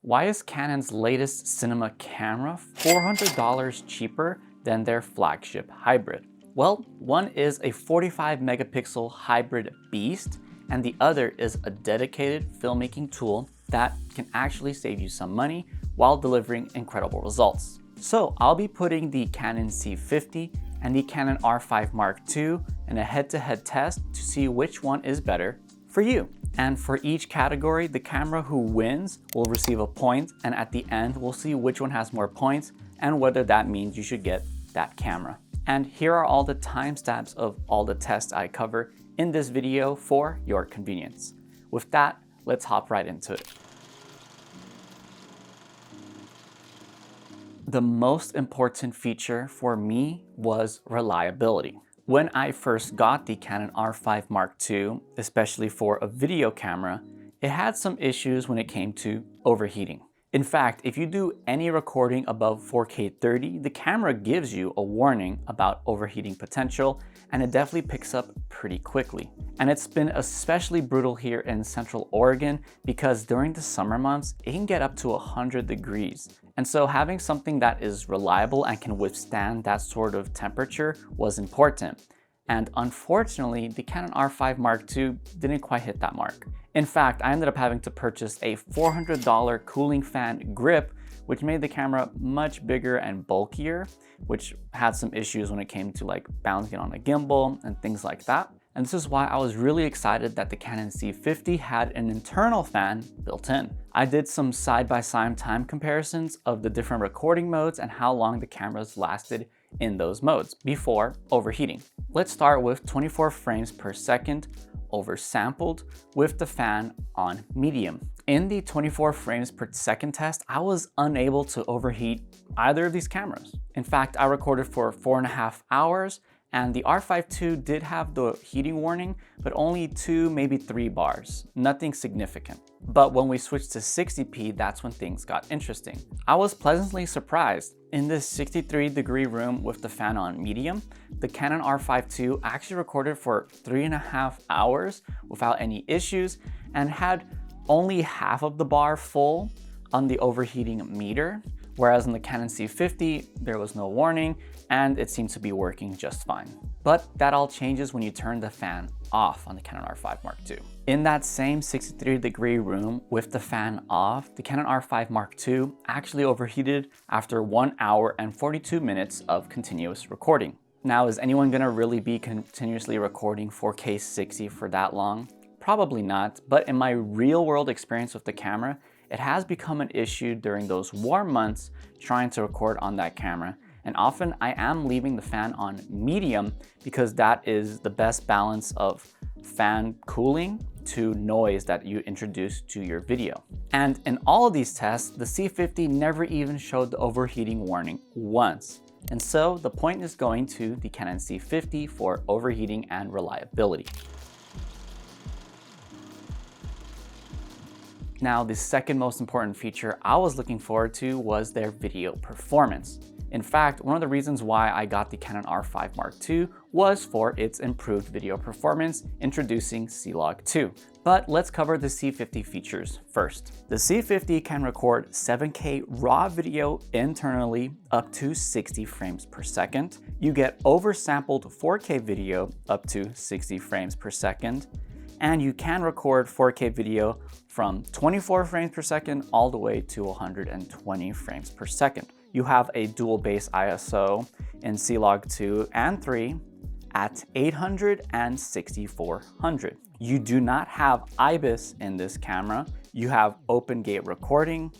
Why is Canon's latest cinema camera $400 cheaper than their flagship hybrid? Well, one is a 45 megapixel hybrid beast, and the other is a dedicated filmmaking tool that can actually save you some money while delivering incredible results. So I'll be putting the Canon C50 and the Canon R5 Mark II in a head-to-head test to see which one is better for you. And for each category, the camera who wins will receive a point, and at the end, we'll see which one has more points and whether that means you should get that camera. And here are all the timestamps of all the tests I cover in this video for your convenience. With that, let's hop right into it. The most important feature for me was reliability. When I first got the Canon R5 Mark II, especially for a video camera, it had some issues when it came to overheating. In fact, if you do any recording above 4K 30, the camera gives you a warning about overheating potential, and it definitely picks up pretty quickly. And it's been especially brutal here in Central Oregon because during the summer months, it can get up to 100 degrees. And so having something that is reliable and can withstand that sort of temperature was important. And unfortunately, the Canon R5 Mark II didn't quite hit that mark. In fact, I ended up having to purchase a $400 cooling fan grip, which made the camera much bigger and bulkier, which had some issues when it came to like balancing on a gimbal and things like that. And this is why I was really excited that the Canon C50 had an internal fan built in. I did some side-by-side time comparisons of the different recording modes and how long the cameras lasted in those modes before overheating. Let's start with 24 frames per second oversampled with the fan on medium. In the 24 frames per second test, I was unable to overheat either of these cameras. In fact, I recorded for 4.5 hours, and the R5 II did have the heating warning, but only 2, maybe 3 bars, nothing significant. But when we switched to 60p, that's when things got interesting. I was pleasantly surprised. In this 63-degree room with the fan on medium, the Canon R5 II actually recorded for 3.5 hours without any issues and had only half of the bar full on the overheating meter, whereas in the Canon C50, there was no warning and it seemed to be working just fine. But that all changes when you turn the fan off on the Canon R5 Mark II. In that same 63-degree room with the fan off, the Canon R5 Mark II actually overheated after 1 hour and 42 minutes of continuous recording. Now, is anyone gonna really be continuously recording 4K 60 for that long? Probably not, but in my real-world experience with the camera, it has become an issue during those warm months trying to record on that camera. And often I am leaving the fan on medium because that is the best balance of fan cooling to noise that you introduce to your video. And in all of these tests, the C50 never even showed the overheating warning once. And so the point is going to the Canon C50 for overheating and reliability. Now, the second most important feature I was looking forward to was their video performance. In fact, one of the reasons why I got the Canon R5 Mark II was for its improved video performance, introducing C-Log 2. But let's cover the C50 features first. The C50 can record 7K raw video internally up to 60 frames per second. You get oversampled 4K video up to 60 frames per second. And you can record 4K video from 24 frames per second all the way to 120 frames per second. You have a dual base ISO in C-Log 2 and 3 at 800 and 6400. You do not have IBIS in this camera. You have open gate recording,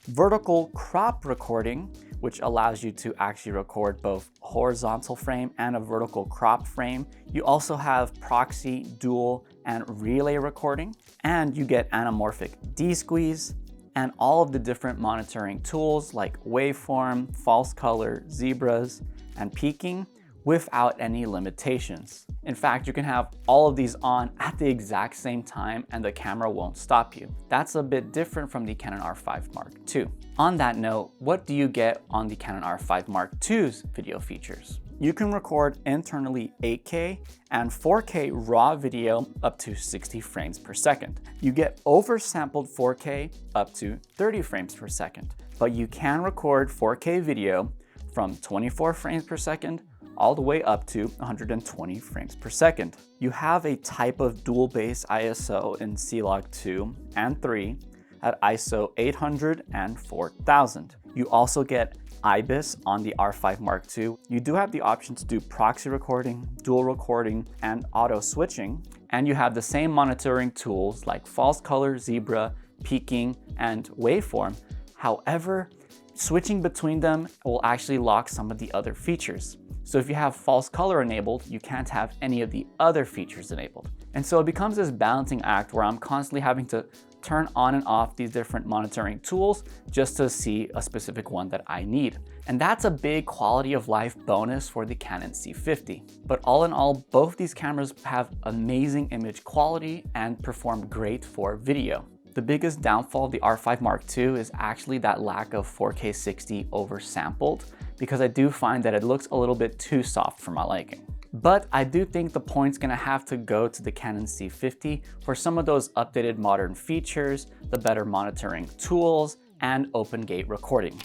vertical crop recording, which allows you to actually record both horizontal frame and a vertical crop frame. You also have proxy, dual, and relay recording, and you get anamorphic D-squeeze, and all of the different monitoring tools like waveform, false color, zebras, and peaking without any limitations. In fact, you can have all of these on at the exact same time and the camera won't stop you. That's a bit different from the Canon R5 Mark II. On that note, what do you get on the Canon R5 Mark II's video features? You can record internally 8K and 4K raw video up to 60 frames per second. You get oversampled 4K up to 30 frames per second, but you can record 4K video from 24 frames per second all the way up to 120 frames per second. You have a type of dual base ISO in C-Log 2 and 3 at ISO 800 and 4000. You also get IBIS on the R5 Mark II. You do have the option to do proxy recording, dual recording, and auto switching. And you have the same monitoring tools like false color, zebra, peaking, and waveform. However, switching between them will actually lock some of the other features. So if you have false color enabled, you can't have any of the other features enabled. And so it becomes this balancing act where I'm constantly having to turn on and off these different monitoring tools just to see a specific one that I need. And that's a big quality of life bonus for the Canon C50. But all in all, both these cameras have amazing image quality and perform great for video. The biggest downfall of the R5 Mark II is actually that lack of 4K 60 oversampled, because I do find that it looks a little bit too soft for my liking. But I do think the point's gonna have to go to the Canon C50 for some of those updated modern features, the better monitoring tools, and open gate recording.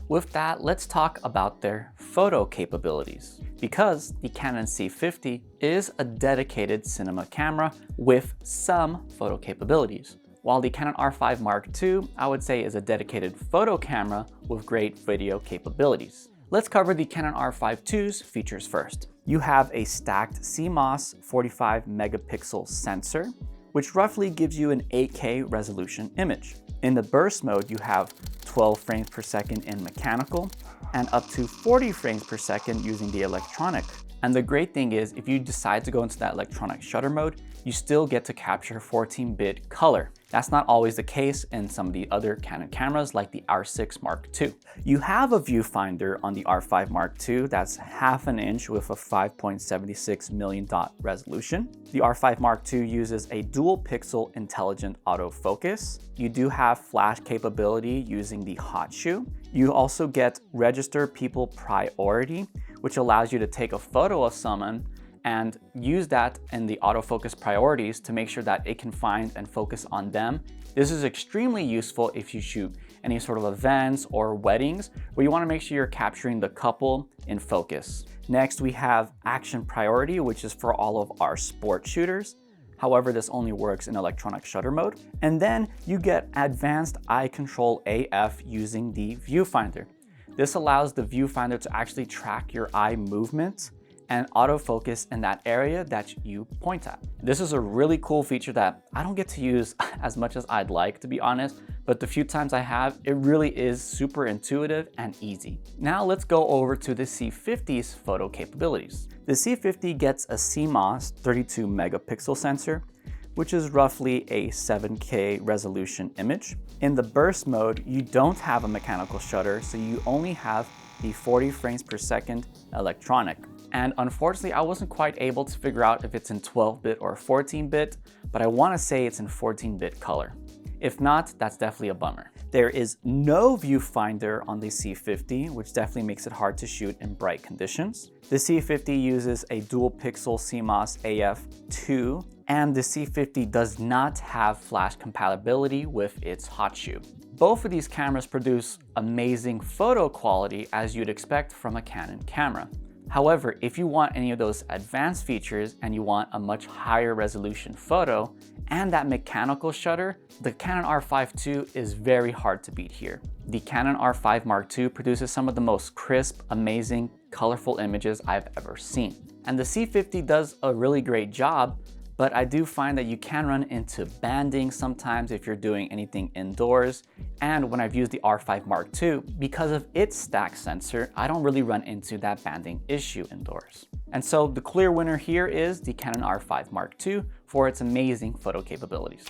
With that, let's talk about their photo capabilities, because the Canon C50 is a dedicated cinema camera with some photo capabilities, while the Canon R5 Mark II, I would say, is a dedicated photo camera with great video capabilities. Let's cover the Canon R5 II's features first. You have a stacked CMOS 45 megapixel sensor, which roughly gives you an 8K resolution image. In the burst mode, you have 12 frames per second in mechanical and up to 40 frames per second using the electronic. And the great thing is, if you decide to go into that electronic shutter mode, you still get to capture 14-bit color. That's not always the case in some of the other Canon cameras like the R6 Mark II. You have a viewfinder on the R5 Mark II that's half an inch with a 5.76 million dot resolution. The R5 Mark II uses a dual pixel intelligent autofocus. You do have flash capability using the hot shoe. You also get register people priority, which allows you to take a photo of someone and use that in the autofocus priorities to make sure that it can find and focus on them. This is extremely useful if you shoot any sort of events or weddings where you want to make sure you're capturing the couple in focus. Next, we have action priority, which is for all of our sport shooters. However, this only works in electronic shutter mode. And then you get advanced eye control AF using the viewfinder. This allows the viewfinder to actually track your eye movements and autofocus in that area that you point at. This is a really cool feature that I don't get to use as much as I'd like, to be honest, but the few times I have, it really is super intuitive and easy. Now let's go over to the C50's photo capabilities. The C50 gets a CMOS 32 megapixel sensor, which is roughly a 7K resolution image. In the burst mode, you don't have a mechanical shutter, so you only have the 40 frames per second electronic. And unfortunately, I wasn't quite able to figure out if it's in 12-bit or 14-bit, but I want to say it's in 14-bit color. If not, that's definitely a bummer. There is no viewfinder on the C50, which definitely makes it hard to shoot in bright conditions. The C50 uses a dual pixel CMOS AF2, and the C50 does not have flash compatibility with its hot shoe. Both of these cameras produce amazing photo quality as you'd expect from a Canon camera. However, if you want any of those advanced features and you want a much higher resolution photo and that mechanical shutter, the Canon R5 II is very hard to beat here. The Canon R5 Mark II produces some of the most crisp, amazing, colorful images I've ever seen. And the C50 does a really great job, but I do find that you can run into banding sometimes if you're doing anything indoors. And when I've used the R5 Mark II, because of its stack sensor, I don't really run into that banding issue indoors. And so the clear winner here is the Canon R5 Mark II for its amazing photo capabilities.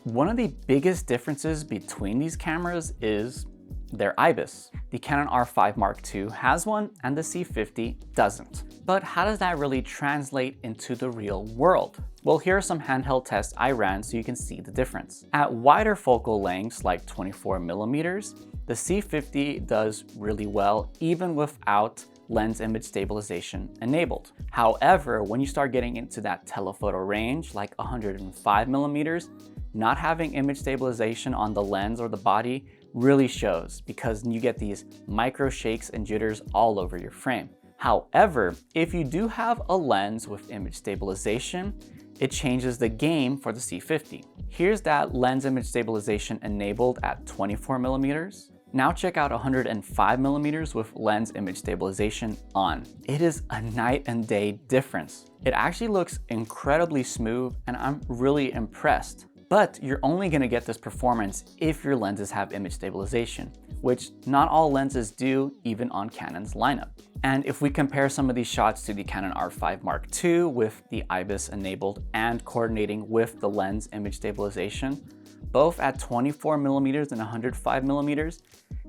One of the biggest differences between these cameras is their IBIS. The Canon R5 Mark II has one and the C50 doesn't. But how does that really translate into the real world? Well, here are some handheld tests I ran so you can see the difference. At wider focal lengths like 24mm, the C50 does really well even without lens image stabilization enabled. However, when you start getting into that telephoto range like 105mm, not having image stabilization on the lens or the body really shows because you get these micro shakes and jitters all over your frame. However, if you do have a lens with image stabilization, it changes the game for the C50. Here's that lens image stabilization enabled at 24mm. Now check out 105mm with lens image stabilization on. It is a night and day difference. It actually looks incredibly smooth and I'm really impressed. But you're only gonna get this performance if your lenses have image stabilization, which not all lenses do, even on Canon's lineup. And if we compare some of these shots to the Canon R5 Mark II with the IBIS enabled and coordinating with the lens image stabilization, both at 24mm and 105mm,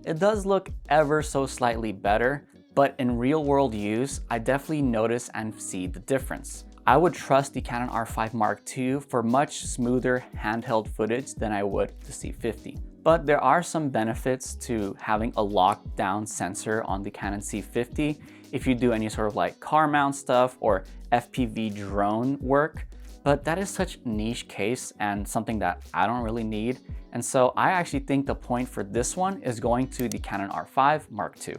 it does look ever so slightly better, but in real world use, I definitely notice and see the difference. I would trust the Canon R5 Mark II for much smoother handheld footage than I would the C50. But there are some benefits to having a lockdown sensor on the Canon C50 if you do any sort of like car mount stuff or FPV drone work. But that is such a niche case and something that I don't really need. And so I actually think the point for this one is going to the Canon R5 Mark II.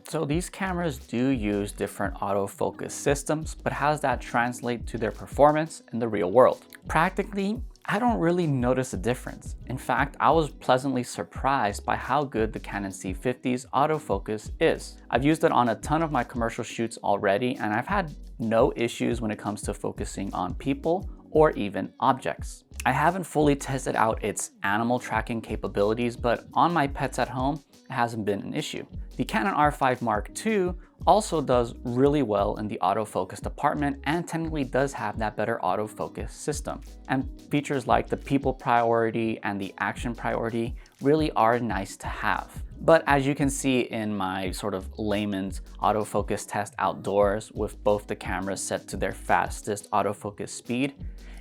So these cameras do use different autofocus systems, but how does that translate to their performance in the real world? Practically, I don't really notice a difference. In fact, I was pleasantly surprised by how good the Canon C50's autofocus is. I've used it on a ton of my commercial shoots already, and I've had no issues when it comes to focusing on people or even objects. I haven't fully tested out its animal tracking capabilities, but on my pets at home, it hasn't been an issue. The Canon R5 Mark II also does really well in the autofocus department and technically does have that better autofocus system. And features like the people priority and the action priority really are nice to have. But as you can see in my sort of layman's autofocus test outdoors with both the cameras set to their fastest autofocus speed,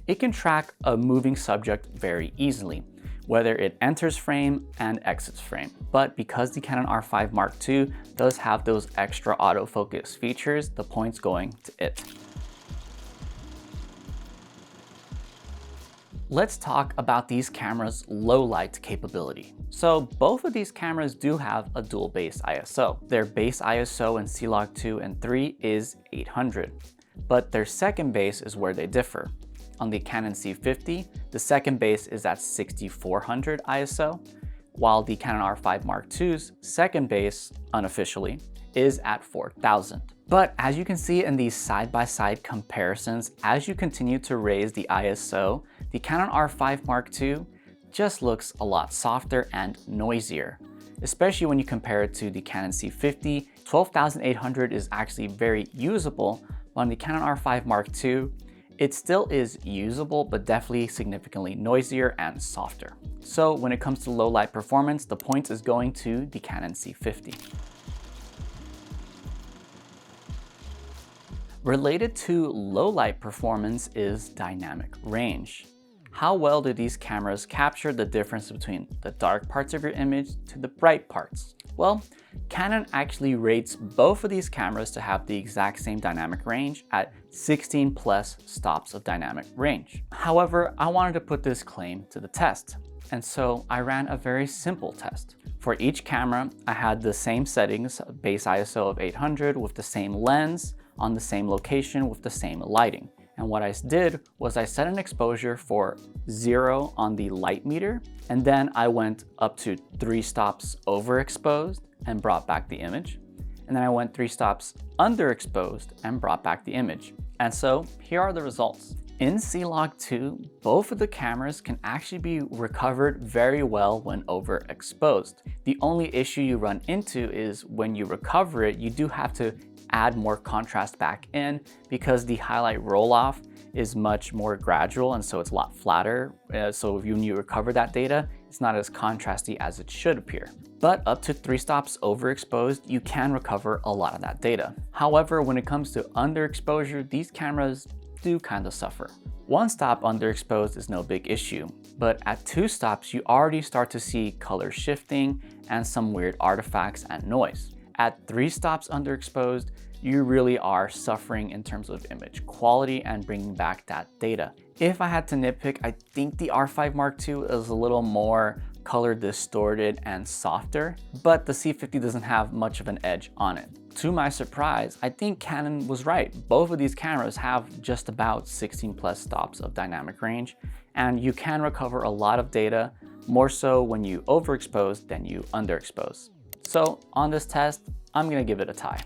it can track a moving subject very easily, whether it enters frame and exits frame. But because the Canon R5 Mark II does have those extra autofocus features, the point's going to it. Let's talk about these cameras' low light capability. So both of these cameras do have a dual base ISO. Their base ISO in C-Log 2 and 3 is 800, but their second base is where they differ. On the Canon C50, the second base is at 6400 ISO, while the Canon R5 Mark II's second base, unofficially, is at 4000. But as you can see in these side-by-side comparisons, as you continue to raise the ISO, the Canon R5 Mark II just looks a lot softer and noisier. Especially when you compare it to the Canon C50, 12800 is actually very usable, while on the Canon R5 Mark II, it still is usable, but definitely significantly noisier and softer. So when it comes to low light performance, the point is going to the Canon C50. Related to low light performance is dynamic range. How well do these cameras capture the difference between the dark parts of your image to the bright parts? Well, Canon actually rates both of these cameras to have the exact same dynamic range at 16 plus stops of dynamic range. However, I wanted to put this claim to the test, and so I ran a very simple test. For each camera, I had the same settings, base ISO of 800 with the same lens on the same location with the same lighting. And what I did was I set an exposure for 0 on the light meter, and then I went up to 3 stops overexposed and brought back the image. And then I went 3 stops underexposed and brought back the image. And so here are the results. In C-Log 2, both of the cameras can actually be recovered very well when overexposed. The only issue you run into is when you recover it, you do have to add more contrast back in because the highlight roll off is much more gradual, and so it's a lot flatter. So when you recover that data, it's not as contrasty as it should appear. But up to 3 stops overexposed, you can recover a lot of that data. However, when it comes to underexposure, these cameras do kind of suffer. 1 stop underexposed is no big issue, but at 2 stops, you already start to see color shifting and some weird artifacts and noise. At 3 stops underexposed, you really are suffering in terms of image quality and bringing back that data. If I had to nitpick, I think the R5 Mark II is a little more color distorted and softer, but the C50 doesn't have much of an edge on it. To my surprise, I think Canon was right. Both of these cameras have just about 16 plus stops of dynamic range, and you can recover a lot of data, more so when you overexpose than you underexpose. So on this test, I'm gonna give it a tie.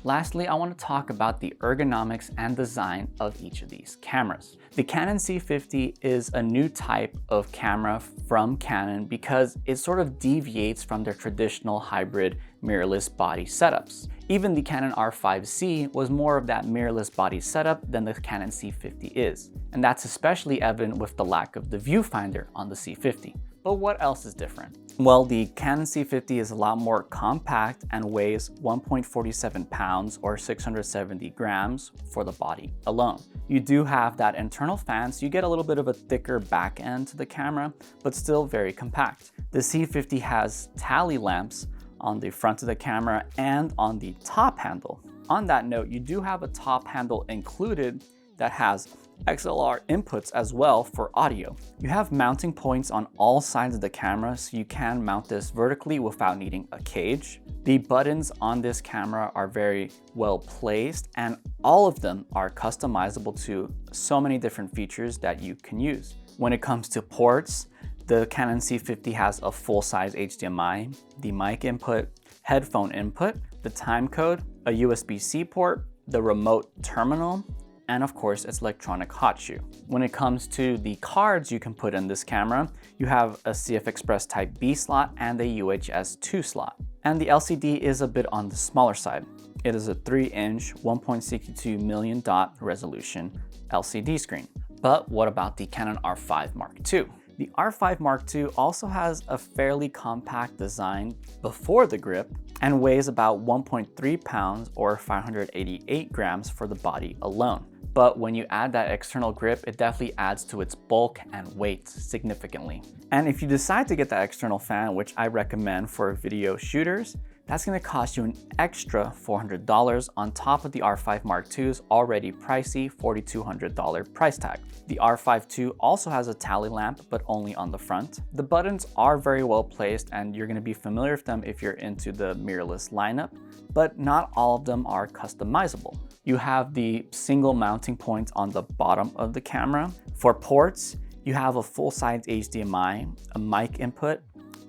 Lastly, I want to talk about the ergonomics and design of each of these cameras. The Canon C50 is a new type of camera from Canon because it sort of deviates from their traditional hybrid mirrorless body setups. Even the Canon R5C was more of that mirrorless body setup than the Canon C50 is. And that's especially evident with the lack of the viewfinder on the C50. But what else is different? Well, the Canon C50 is a lot more compact and weighs 1.47 pounds or 670 grams for the body alone. You do have that internal fan, so you get a little bit of a thicker back end to the camera, but still very compact. The C50 has tally lamps on the front of the camera and on the top handle. On that note, you do have a top handle included that has XLR inputs as well for audio. You have mounting points on all sides of the camera, so you can mount this vertically without needing a cage. The buttons on this camera are very well placed, and all of them are customizable to so many different features that you can use. When it comes to ports, the Canon C50 has a full-size HDMI, the mic input, headphone input, the time code, a USB-C port, the remote terminal, and of course its electronic hot shoe. When it comes to the cards you can put in this camera, you have a CF Express Type B slot and a UHS 2 slot. And the LCD is a bit on the smaller side. It is a 3-inch 1.62 million dot resolution LCD screen. But what about the Canon R5 Mark II? The R5 Mark II also has a fairly compact design before the grip and weighs about 1.3 pounds or 588 grams for the body alone. But when you add that external grip, it definitely adds to its bulk and weight significantly. And if you decide to get that external fan, which I recommend for video shooters, that's gonna cost you an extra $400 on top of the R5 Mark II's already pricey $4,200 price tag. The R5 II also has a tally lamp, but only on the front. The buttons are very well placed and you're gonna be familiar with them if you're into the mirrorless lineup, but not all of them are customizable. You have the single mounting point on the bottom of the camera. For ports, you have a full-size HDMI, a mic input,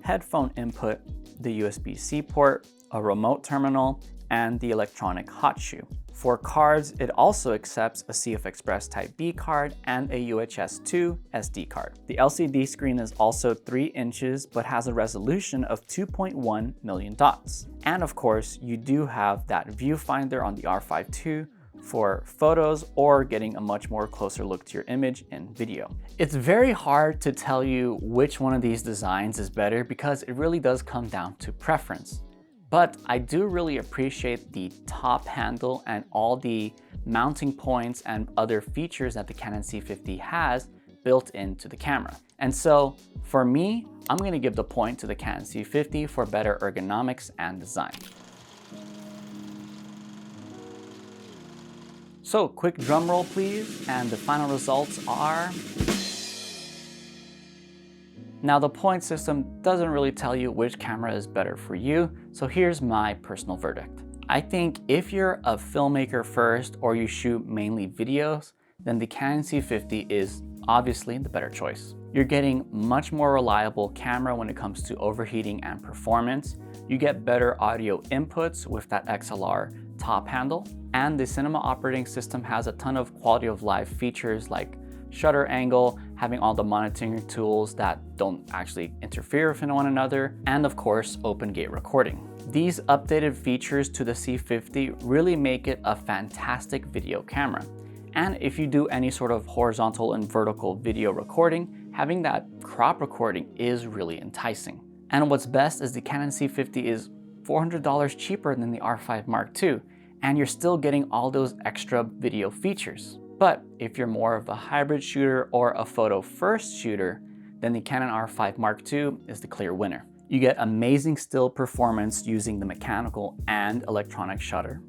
headphone input, the USB-C port, a remote terminal, and the electronic hot shoe. For cards, it also accepts a CF Express Type B card and a UHS 2 SD card. The LCD screen is also 3 inches, but has a resolution of 2.1 million dots. And of course, you do have that viewfinder on the R5 II for photos or getting a much more closer look to your image in video. It's very hard to tell you which one of these designs is better because it really does come down to preference. But I do really appreciate the top handle and all the mounting points and other features that the Canon C50 has built into the camera. And so for me, I'm gonna give the point to the Canon C50 for better ergonomics and design. So quick drum roll please, and the final results are... Now the point system doesn't really tell you which camera is better for you, so here's my personal verdict. I think if you're a filmmaker first or you shoot mainly videos, then the Canon C50 is obviously the better choice. You're getting much more reliable camera when it comes to overheating and performance. You get better audio inputs with that XLR top handle, and the cinema operating system has a ton of quality of life features like shutter angle, having all the monitoring tools that don't actually interfere with one another, and of course, open gate recording. These updated features to the C50 really make it a fantastic video camera. And if you do any sort of horizontal and vertical video recording, having that crop recording is really enticing. And what's best is the Canon C50 is $400 cheaper than the R5 Mark II, and you're still getting all those extra video features. But if you're more of a hybrid shooter or a photo first shooter, then the Canon R5 Mark II is the clear winner. You get amazing still performance using the mechanical and electronic shutter.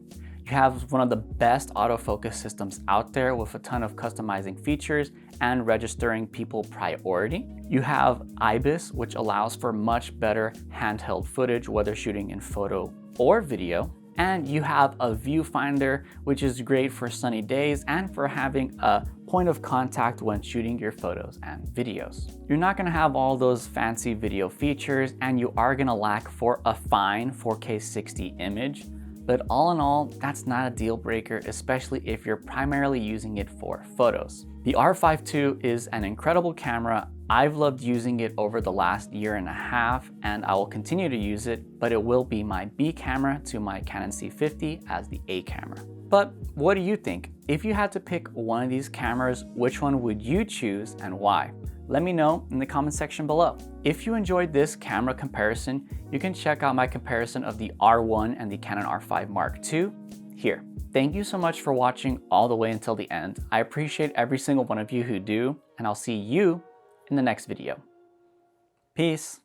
You have one of the best autofocus systems out there with a ton of customizing features and registering people priority. You have IBIS, which allows for much better handheld footage, whether shooting in photo or video. And you have a viewfinder, which is great for sunny days and for having a point of contact when shooting your photos and videos. You're not gonna have all those fancy video features, and you are gonna lack for a fine 4K 60 image. But all in all, that's not a deal breaker, especially if you're primarily using it for photos. The R5 II is an incredible camera. I've loved using it over the last year and a half, and I will continue to use it, but it will be my B camera to my Canon C50 as the A camera. But what do you think? If you had to pick one of these cameras, which one would you choose and why? Let me know in the comment section below. If you enjoyed this camera comparison, you can check out my comparison of the R1 and the Canon R5 Mark II here. Thank you so much for watching all the way until the end. I appreciate every single one of you who do, and I'll see you in the next video. Peace.